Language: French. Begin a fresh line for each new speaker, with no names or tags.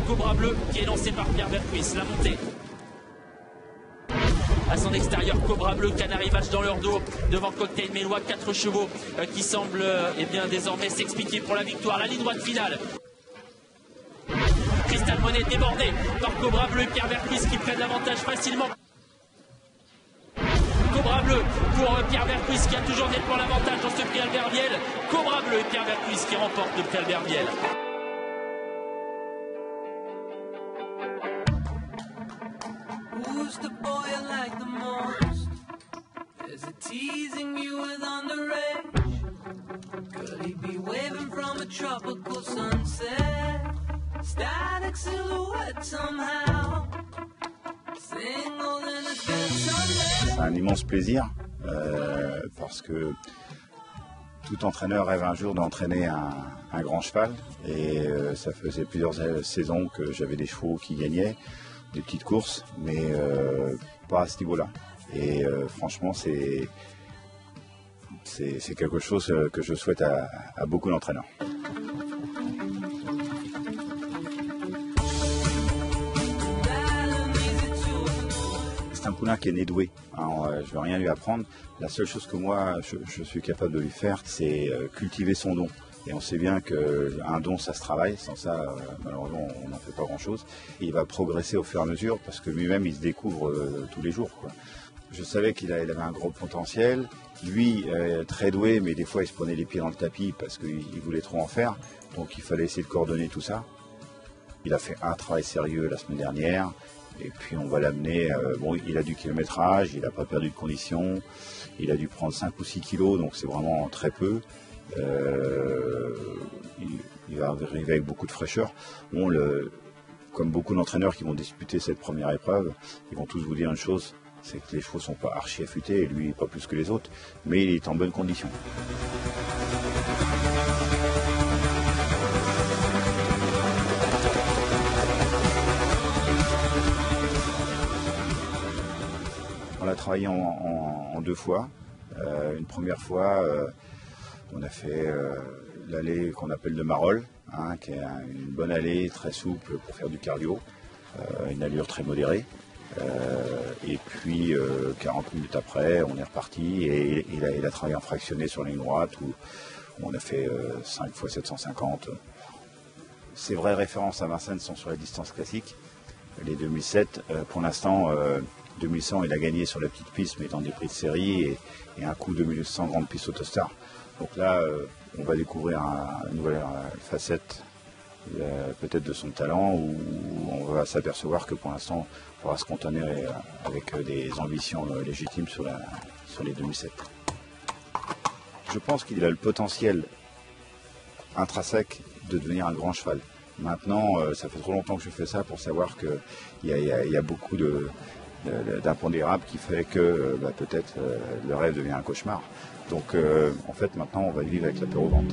Cobra Bleu qui est lancé par Pierre Vercuis. La montée. À son extérieur, Cobra Bleu, Canary Match dans leur dos, devant Cocktail Mélois, 4 chevaux qui semblent désormais s'expliquer pour la victoire. La ligne droite finale. Crystal Monet débordé par Cobra Bleu et Pierre Vercuis qui prennent l'avantage facilement. Cobra Bleu pour Pierre Vercuis qui a toujours nettement l'avantage dans ce prix Albert Viel. Cobra Bleu et Pierre Vercuis qui remportent le prix Albert Viel.
Who's the boy you like the most? Is it teasing you with underage? Could he be waving from a tropical sunset? Static silhouette somehow. Single in a good sunset.
C'est un immense plaisir parce que tout entraîneur rêve un jour d'entraîner un grand cheval et ça faisait plusieurs saisons que j'avais des chevaux qui gagnaient, des petites courses, mais pas à ce niveau-là. Et franchement, c'est quelque chose que je souhaite à beaucoup d'entraîneurs. C'est un poulain qui est né doué. Alors, je ne vais rien lui apprendre. La seule chose que moi, je suis capable de lui faire, c'est cultiver son don. Et on sait bien qu'un don, ça se travaille. Sans ça, malheureusement, on n'en fait pas grand-chose. Et il va progresser au fur et à mesure parce que lui-même, il se découvre tous les jours, quoi. Je savais qu'il avait un gros potentiel. Lui, très doué, mais des fois, il se prenait les pieds dans le tapis parce qu'il voulait trop en faire. Donc, il fallait essayer de coordonner tout ça. Il a fait un travail sérieux la semaine dernière. Et puis, on va l'amener. Bon, il a du kilométrage, il n'a pas perdu de condition. Il a dû prendre 5 ou 6 kilos, donc c'est vraiment très peu. Il va arriver avec beaucoup de fraîcheur. Bon, comme beaucoup d'entraîneurs qui vont disputer cette première épreuve, ils vont tous vous dire une chose, c'est que les chevaux ne sont pas archi affûtés, et lui pas plus que les autres, mais il est en bonne condition. On l'a travaillé en 2 fois. Une première fois, on a fait l'allée qu'on appelle de Marolles, qui est une bonne allée très souple pour faire du cardio, une allure très modérée. Et puis 40 minutes après, on est reparti et il a travaillé en fractionné sur la ligne droite où on a fait 5 x 750. Ses vraies références à Vincennes sont sur les distances classiques. Les 2007, pour l'instant, 2100, il a gagné sur la petite piste, mais dans des prix de série et un coup de 2100 grande piste Autostar. Donc là, on va découvrir une nouvelle facette peut-être de son talent, où on va s'apercevoir que pour l'instant, on va se contenter avec des ambitions légitimes sur les 2007. Je pense qu'il a le potentiel intrinsèque de devenir un grand cheval. Maintenant, ça fait trop longtemps que je fais ça pour savoir qu'il y a beaucoup d'impondérables qui fait que peut-être le rêve devient un cauchemar. Donc en fait maintenant on va vivre avec l'apéro-vente.